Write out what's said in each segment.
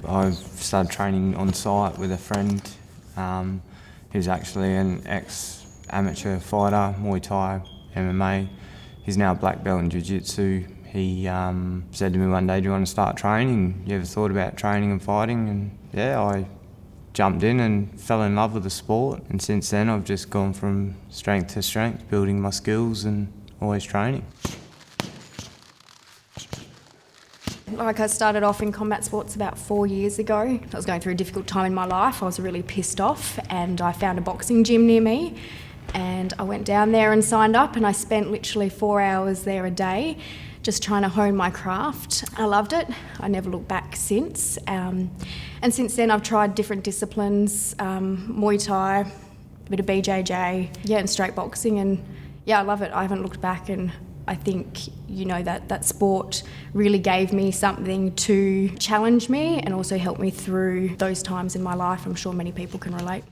I've started training on site with a friend who's actually an ex-amateur fighter, Muay Thai, MMA. He's now a black belt in Jiu-Jitsu. He said to me one day, "Do you want to start training? You ever thought about training and fighting?" And yeah, I jumped in and fell in love with the sport. And since then, I've just gone from strength to strength, building my skills and always training. Like, I started off in combat sports about 4 years ago. I was going through a difficult time in my life. I was really pissed off, and I found a boxing gym near me, and I went down there and signed up, and I spent literally 4 hours there a day just trying to hone my craft. I loved it. I never looked back since. And since then I've tried different disciplines, Muay Thai, a bit of BJJ, and straight boxing, and I love it. I haven't looked back, and I think, that sport really gave me something to challenge me and also help me through those times in my life. I'm sure many people can relate.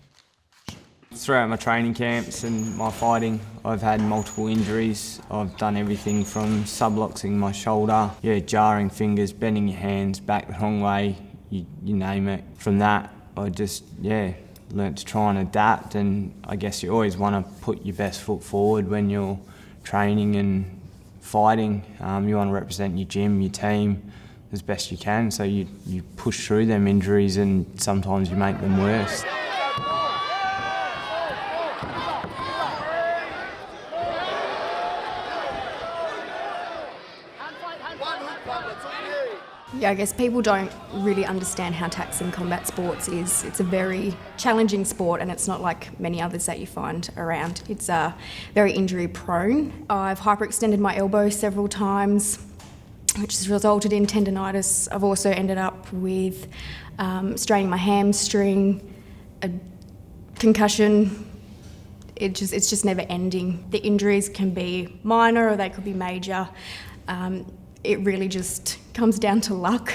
Throughout my training camps and my fighting, I've had multiple injuries. I've done everything from subluxing my shoulder, jarring fingers, bending your hands back the wrong way, you name it. From that, I just, learnt to try and adapt, and I guess you always want to put your best foot forward when you're training and fighting. You want to represent your gym, your team as best you can, so you push through them injuries, and sometimes you make them worse. I guess people don't really understand how taxing combat sports is. It's a very challenging sport, and it's not like many others that you find around. It's very injury prone. I've hyperextended my elbow several times, which has resulted in tendinitis. I've also ended up with straining my hamstring, a concussion. It's just never ending. The injuries can be minor or they could be major. It really just comes down to luck.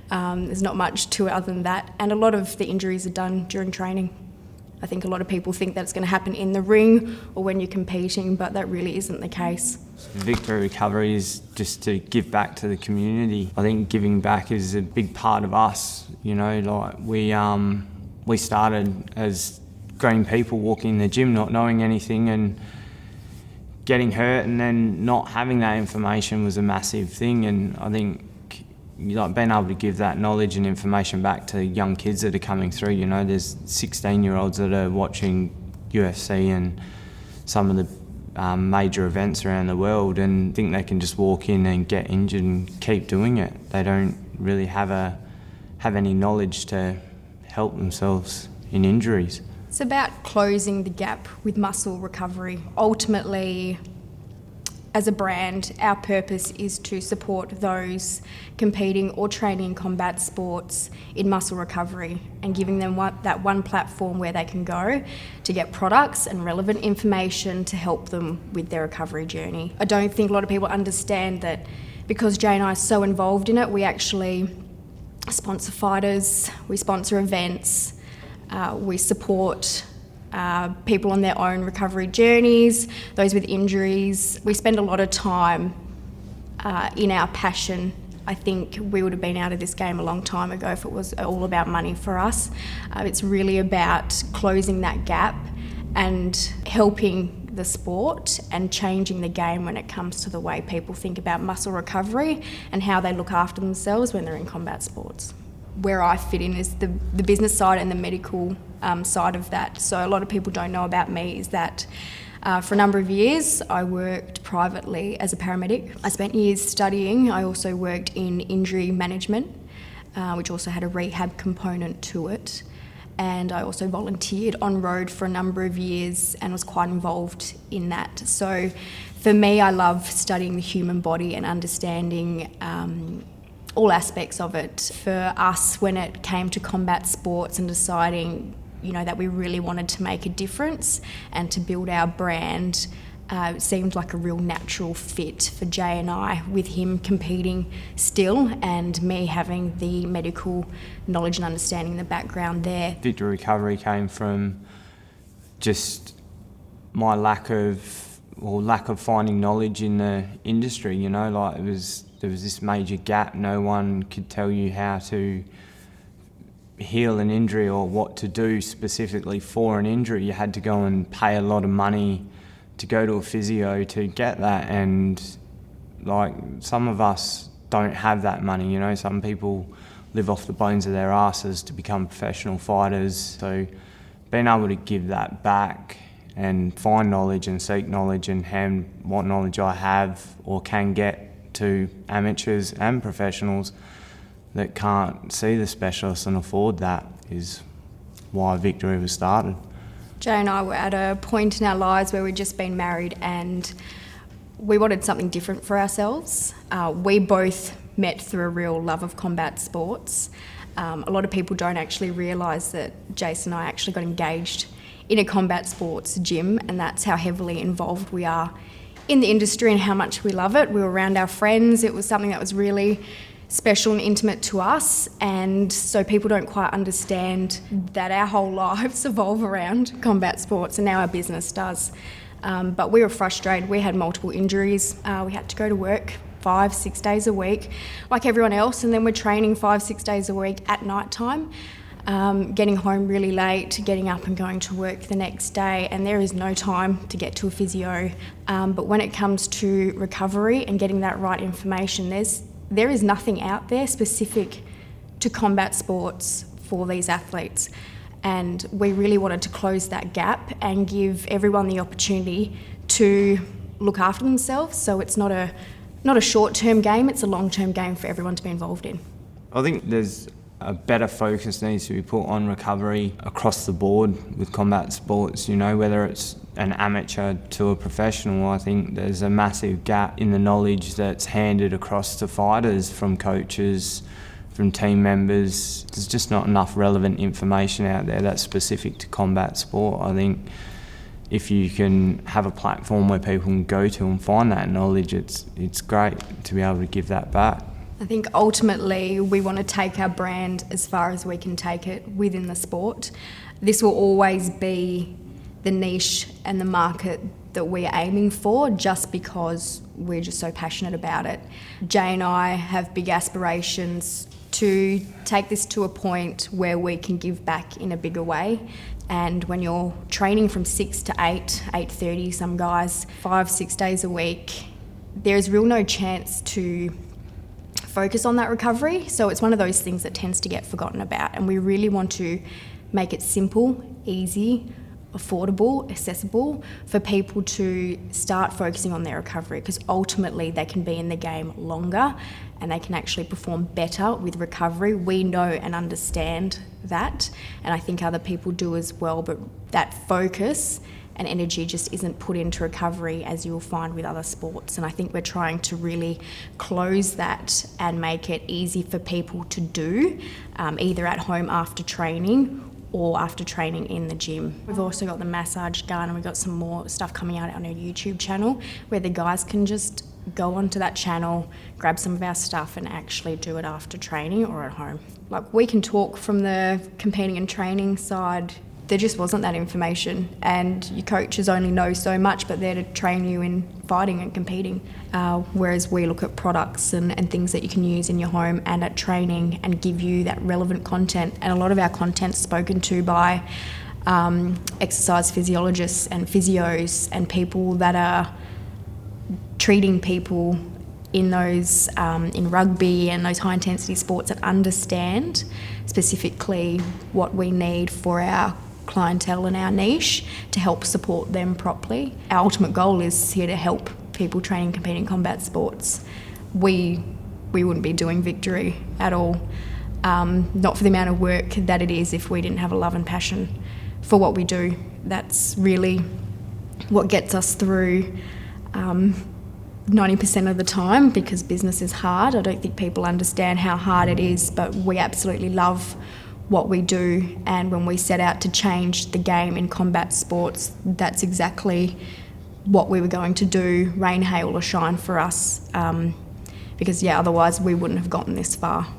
There's not much to it other than that. And a lot of the injuries are done during training. I think a lot of people think that it's going to happen in the ring or when you're competing, but that really isn't the case. Victory recovery is just to give back to the community. I think giving back is a big part of us. Like we started as green people walking in the gym, not knowing anything, and getting hurt, and then not having that information was a massive thing. And I think being able to give that knowledge and information back to young kids that are coming through. There's 16-year-olds that are watching UFC and some of the major events around the world, and think they can just walk in and get injured and keep doing it. They don't really have any knowledge to help themselves in injuries. It's about closing the gap with muscle recovery. Ultimately, as a brand, our purpose is to support those competing or training in combat sports in muscle recovery, and giving them that one platform where they can go to get products and relevant information to help them with their recovery journey. I don't think a lot of people understand that because Jay and I are so involved in it, we actually sponsor fighters, we sponsor events, we support people on their own recovery journeys, those with injuries. We spend a lot of time in our passion. I think we would have been out of this game a long time ago if it was all about money for us. It's really about closing that gap and helping the sport and changing the game when it comes to the way people think about muscle recovery and how they look after themselves when they're in combat sports. Where I fit in is the business side and the medical side of that. So a lot of people don't know about me is that for a number of years I worked privately as a paramedic. I spent years studying. I also worked in injury management, which also had a rehab component to it. And I also volunteered on road for a number of years and was quite involved in that. So for me, I love studying the human body and understanding all aspects of it. For us, when it came to combat sports and deciding, that we really wanted to make a difference and to build our brand, it seemed like a real natural fit for Jay and I, with him competing still and me having the medical knowledge and understanding the background there. Victory recovery came from just my lack of finding knowledge in the industry. There was this major gap. No one could tell you how to heal an injury or what to do specifically for an injury, you had to go and pay a lot of money to go to a physio to get that. And like, some of us don't have that money, you know. Some people live off the bones of their asses to become professional fighters. So being able to give that back and find knowledge and seek knowledge and hand what knowledge I have or can get to amateurs and professionals that can't see the specialists and afford that is why Victory was started. Jay and I were at a point in our lives where we'd just been married and we wanted something different for ourselves. We both met through a real love of combat sports. A lot of people don't actually realise that Jason and I actually got engaged in a combat sports gym, and that's how heavily involved we are in the industry and how much we love it. We were around our friends. It was something that was really special and intimate to us, and so people don't quite understand that our whole lives evolve around combat sports, and now our business does. But we were frustrated. We had multiple injuries. We had to go to work 5-6 days a week like everyone else, and then we're training 5-6 days a week at night time, getting home really late, getting up and going to work the next day, and there is no time to get to a physio. But when it comes to recovery and getting that right information, there is nothing out there specific to combat sports for these athletes, and we really wanted to close that gap and give everyone the opportunity to look after themselves. So it's not a short-term game, it's a long-term game for everyone to be involved in. I think there's a better focus needs to be put on recovery across the board with combat sports, you know, whether it's an amateur to a professional. I think there's a massive gap in the knowledge that's handed across to fighters from coaches, from team members. There's just not enough relevant information out there that's specific to combat sport. I think if you can have a platform where people can go to and find that knowledge, it's great to be able to give that back. I think ultimately we want to take our brand as far as we can take it within the sport. This will always be the niche and the market that we're aiming for, just because we're just so passionate about it. Jay and I have big aspirations to take this to a point where we can give back in a bigger way. And when you're training from 6 to 8, 8:30, some guys, 5-6 days a week, there's real no chance to focus on that recovery. So it's one of those things that tends to get forgotten about, and we really want to make it simple, easy, affordable, accessible for people to start focusing on their recovery, because ultimately they can be in the game longer and they can actually perform better with recovery. We know and understand that, and I think other people do as well, but that focus and energy just isn't put into recovery as you'll find with other sports. And I think we're trying to really close that and make it easy for people to do, either at home after training or after training in the gym. We've also got the massage gun, and we've got some more stuff coming out on our YouTube channel where the guys can just go onto that channel, grab some of our stuff and actually do it after training or at home. Like, we can talk from the competing and training side. There just wasn't that information, and your coaches only know so much, but they're to train you in fighting and competing. Whereas we look at products and things that you can use in your home and at training and give you that relevant content. And a lot of our content's spoken to by exercise physiologists and physios and people that are treating people in those in rugby and those high intensity sports that understand specifically what we need for our clientele and our niche to help support them properly. Our ultimate goal is here to help people training and competing in combat sports. We wouldn't be doing Victory at all, not for the amount of work that it is, if we didn't have a love and passion for what we do. That's really what gets us through 90% of the time, because business is hard. I don't think people understand how hard it is, but we absolutely love what we do, and when we set out to change the game in combat sports, that's exactly what we were going to do, rain, hail or shine for us, because otherwise we wouldn't have gotten this far.